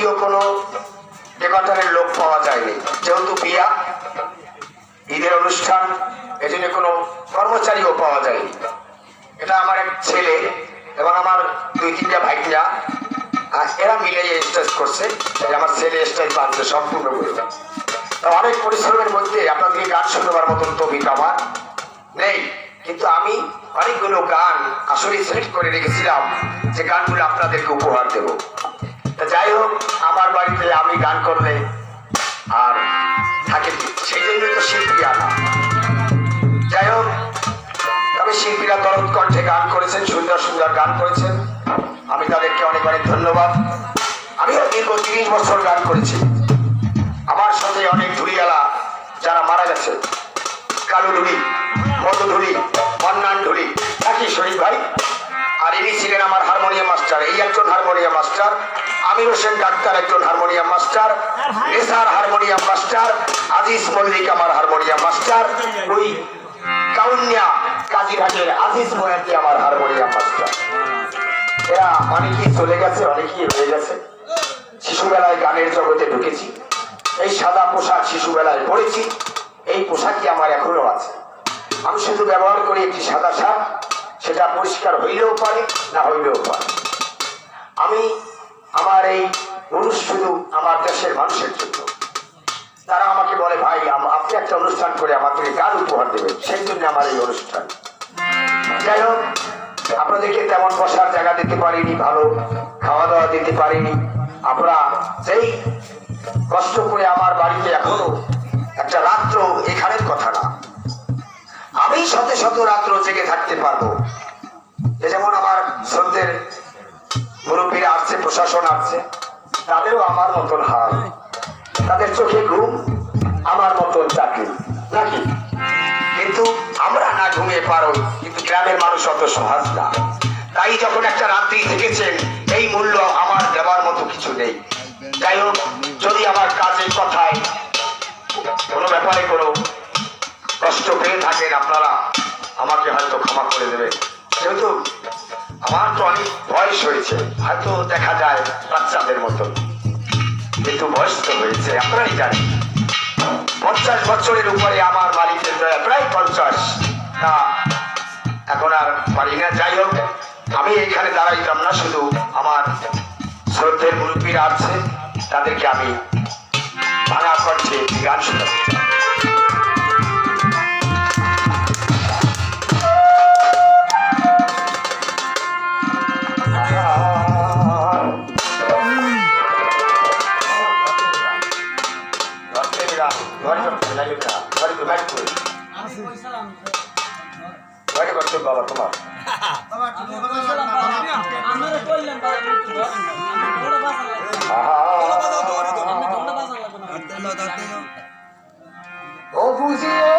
যদিও কোনো ডেকরেটরের লোক পাওয়া যায়নি, যেহেতু বিয়া ঈদের অনুষ্ঠান, এজন্য কোনো কর্মচারীও পাওয়া যায়নি। এটা আমার এক ছেলে এবং আমার 2-3টা ভাইটিরা এরা মিলে স্টেজ করছে। আমার ছেলে স্টেজ বাঁধতে সম্পূর্ণ করে অনেক পরিশ্রমের মধ্যে আপনাদের গান শোনাবার মতন তৌফিক আমার নেই, কিন্তু আমি অনেকগুলো গান আসলে সিলেক্ট করে রেখেছিলাম যে গানগুলো আপনাদেরকে উপহার দেব। যাই হোক, আমার বাড়িতে আমি গান করলে আর থাকে, সেই জন্যই তো শিল্পী আনা। যাই হোক, তবে শিল্পীরা দরদ কণ্ঠে গান করেছেন, সুন্দর সুন্দর গান করেছেন, আমি তাদেরকে অনেক অনেক ধন্যবাদ। আমিও দীর্ঘ 30 বছর গান করেছি। আমার সাথে অনেক ঢুলিয়ালা যারা মারা গেছে, কালু ঢুলি, মধু ঢুলি, মন্নান ঢুলি, নাকি শরীফ ভাই, আর ইনি ছিলেন আমার হারমোনিয়াম মাস্টার। এই একজন harmonium master, Amir Hossain doctor একজন harmonium master, Nesar harmonium master, Aziz Mallick আমার হারমোনিয়াম মাস্টার, ওই কাউনিয়া কাজীরহাটের আজিজ ময়াতি আমার হারমোনিয়াম মাস্টার। এরা অনেকেই চলে গেছে, অনেকেই রয়ে গেছে। শিশুবেলায় গানের জগতে ঢুকেছি, এই সাদা পোশাক শিশুবেলায় পড়েছি, এই পোশাকই আমার এখনো আছে। আমি শুধু ব্যবহার করি একটি সাদা শার্ট, সেটা পরিষ্কার হইলেও পারে, না হইলেও পারে। আমি আমার এই পুরুষ শুধু আমার দেশের মানুষের জন্য। তারা আমাকে বলে, ভাই আপনি একটা অনুষ্ঠান করে আমাদেরকে গান উপহার দেবেন, সেই জন্য আমার এই অনুষ্ঠান। যাই হোক, আপনাদেরকে তেমন বসার জায়গা দিতে পারিনি, ভালো খাওয়া দাওয়া দিতে পারিনি। আমরা যেই কষ্ট করে আমার বাড়িতে এখনো একটা রাত্র, এখানের কথা না, আমি শত শত রাত্র জেগে থাকতে পারবো। যেমন আমার শ্রদ্ধের মুরব্বীরা আসছে, প্রশাসন আসছে, তাদেরও আমার মতন হাল, তাদের চোখে ঘুম, আমার মতন চাকরি নাকি। কিন্তু আমরা না ঘুমিয়ে পারো, কিন্তু গ্রামের মানুষ অত সহজ না। তাই যখন একটা রাত্রি থেকেছেন, এই মূল্য আমার দেওয়ার মতো কিছু নেই। যাই হোক, যদি আমার কাজের কথায় কোনো ব্যাপারে কোনো কষ্ট পেয়ে থাকেন, আপনারা আমাকে হয়তো ক্ষমা করে দেবেন। যেহেতু আমার তো অনেক বয়স হয়েছে, হয়তো দেখা যায় বাচ্চাদের মতো, কিন্তু বয়স তো হয়েছে, আপনারাই জানেন 50 বছরের উপরে আমার মালিকের দয়া, প্রায় 50, তা এখন আর পারি না। যাই হোক, আমি এখানে দাঁড়াইতাম না, শুধু আমার শ্রদ্ধের মুরব্বীরা আছে, তাদেরকে আমি ভাঙা কণ্ঠে গান শোনাতে চাই। বাবা তোমার ও বুঝিয়ে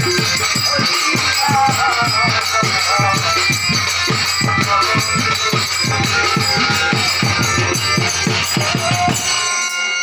Hey,